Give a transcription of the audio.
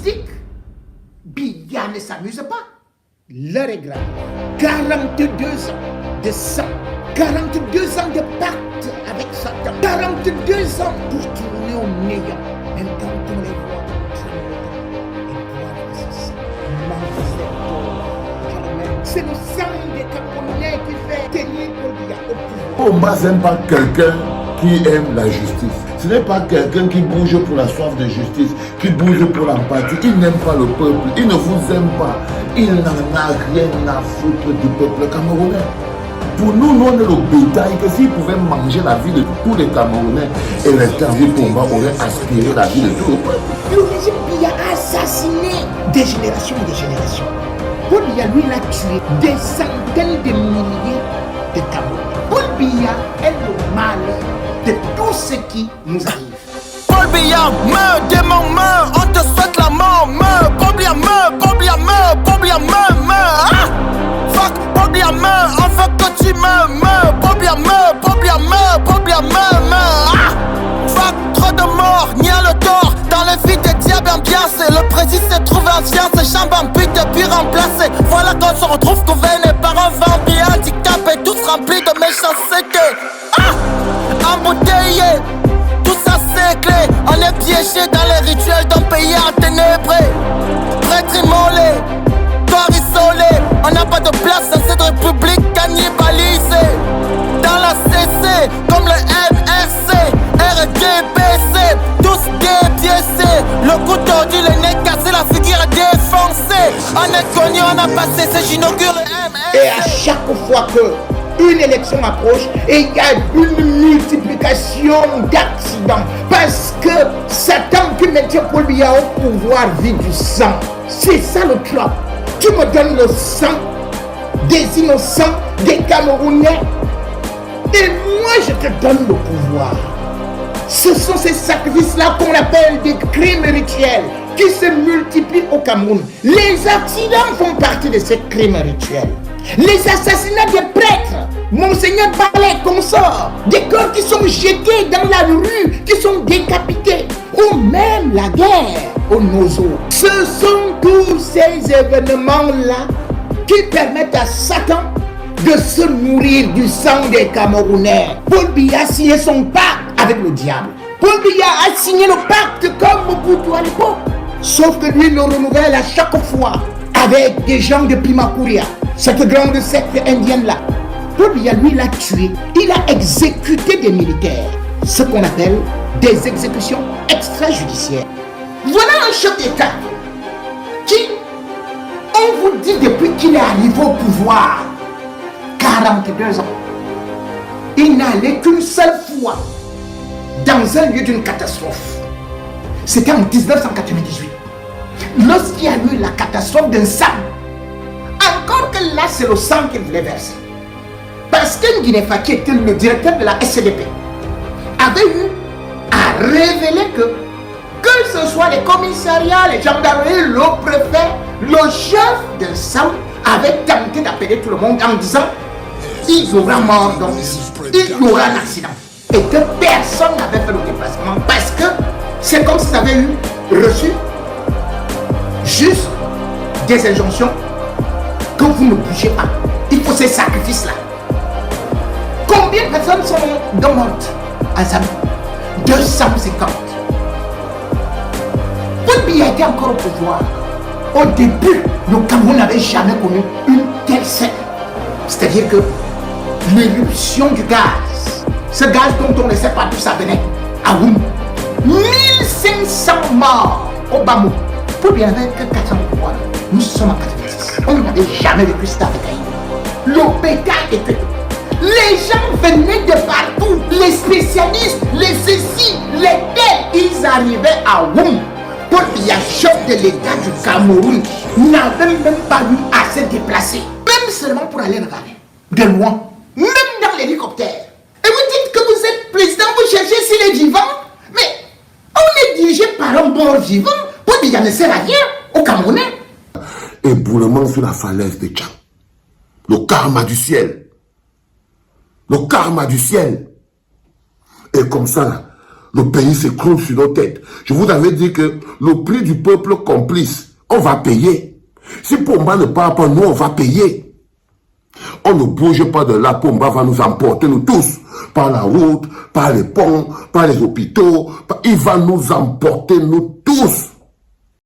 mystique, Biya ne s'amuse pas. L'heure est grave. 42 ans de sang, 42 ans de pacte avec Satan, 42 ans pour tourner au néant. Même quand on les voit trembler et boire ce sang, c'est le sang des Camerounais qui fait tenir Paul Biya au pouvoir. Omba, ce n'est pas quelqu'un qui aime la justice. Ce n'est pas quelqu'un qui bouge pour la soif de justice, qui bouge pour l'empathie. Il n'aime pas le peuple, il ne vous aime pas. Il n'en a rien à foutre du peuple camerounais. Pour nous, nous on est le bétail que s'il pouvait manger la vie de tous les Camerounais, et l'interview Pomba aurait aspiré la vie de tout le peuple. Le régime Biya a assassiné des générations et des générations. Paul Biya, lui, il a tué des centaines de milliers de Camerounais. Paul Biya est le malheur de tout ce qui nous arrive. Paul Biya meurt, démon meurt, on te souhaite la mort, meurt. Paul Biya meurt, Paul Biya meurt, Paul Biya meurt, meurt. Ah! Fuck, Paul Biya meurt, on veut que tu meurs, meurt. Paul Biya meurt, Paul Biya meurt, Paul Biya meurt, meurt. Ah! Fuck, trop de morts, ni à le tort. Dans les vies des diables ambiancés, le président s'est trouvé en science, chambre en but depuis remplacé. Voilà qu'on se retrouve gouverné par un vampire handicapé, tous remplis de méchanceté. Ah! Embouteillé, tout ça c'est clé. On est piégé dans les rituels d'un pays enténébré. Prêtre immolé, corps isolé. On n'a pas de place dans cette république cannibalisée. Dans la CC, comme le MRC, RDBC, tous dépiécés. Le cou tordu, le nez cassé, la figure défoncée. On est connu, on a passé, c'est j'inaugure le MRC. Et à chaque fois que une élection approche, et il y a une multiplication d'accidents. Parce que Satan qui maintient Paul Biya au pouvoir vit du sang. C'est ça le plan. Tu me donnes le sang des innocents, des Camerounais. Et moi je te donne le pouvoir. Ce sont ces sacrifices-là qu'on appelle des crimes rituels qui se multiplient au Cameroun. Les accidents font partie de ces crimes rituels. Les assassinats des prêtres, Monseigneur Ballet, consorts, des corps qui sont jetés dans la rue, qui sont décapités, ou même la guerre au Nozo. Ce sont tous ces événements-là qui permettent à Satan de se nourrir du sang des Camerounais. Paul Biya a signé son pacte avec le diable. Paul Biya a signé le pacte comme Mobutu à l'époque. Sauf que lui le renouvelle à chaque fois avec des gens de Pimakuria, cette grande secte indienne-là. Paul Biya, lui, l'a tué. Il a exécuté des militaires. Ce qu'on appelle des exécutions extrajudiciaires. Voilà un chef d'État qui, on vous dit depuis qu'il est arrivé au pouvoir, 42 ans, il n'allait qu'une seule fois dans un lieu d'une catastrophe. C'était en 1998. Lorsqu'il y a eu la catastrophe d'un sang. Encore que là, c'est le sang qu'il voulait verser. Parce que Nguinefa, qui était le directeur de la SCDP, avait eu à révéler que ce soit les commissariats, les gendarmeries, le préfet, le chef d'un sang avait tenté d'appeler tout le monde en disant il y aura mort donc ici, il y aura un accident. Et que personne n'avait fait le déplacement parce que c'est comme s'ils avaient reçu juste des injonctions que vous ne bougez pas. Il faut ces sacrifices-là. Combien de personnes sont mortes à Zambie? 250. Paul Biya était encore au pouvoir. Au début, le Cameroun n'avait jamais connu une telle scène. C'est-à-dire que l'éruption du gaz, ce gaz dont on ne sait pas d'où ça venait, à Woum, 1500 morts au Bamou. Paul Biya n'avait que 400 au pouvoir. Nous sommes en 86. On n'avait jamais vécu ça avec Haïti. Le bétail était. Les gens venaient de partout. Les spécialistes, les ceci, les tels, ils arrivaient à Woum. Paul Biya, chef de l'État du Cameroun, n'avait même pas eu à se déplacer. Même seulement pour aller regarder. De loin. Même dans l'hélicoptère. Et vous dites que vous êtes président, vous cherchez s'il est vivant. Mais on est dirigé par un mort vivant. Paul Biya ne sert à rien aux Camerounais. Éboulement sur la falaise de Tchang. Le karma du ciel. Le karma du ciel. Et comme ça, le pays s'écroule sur nos têtes. Je vous avais dit que le prix du peuple complice, on va payer. Si Pomba ne part pas, nous, on va payer. On ne bouge pas de là, Pomba va nous emporter, nous tous, par la route, par les ponts, par les hôpitaux. Il va nous emporter, nous tous.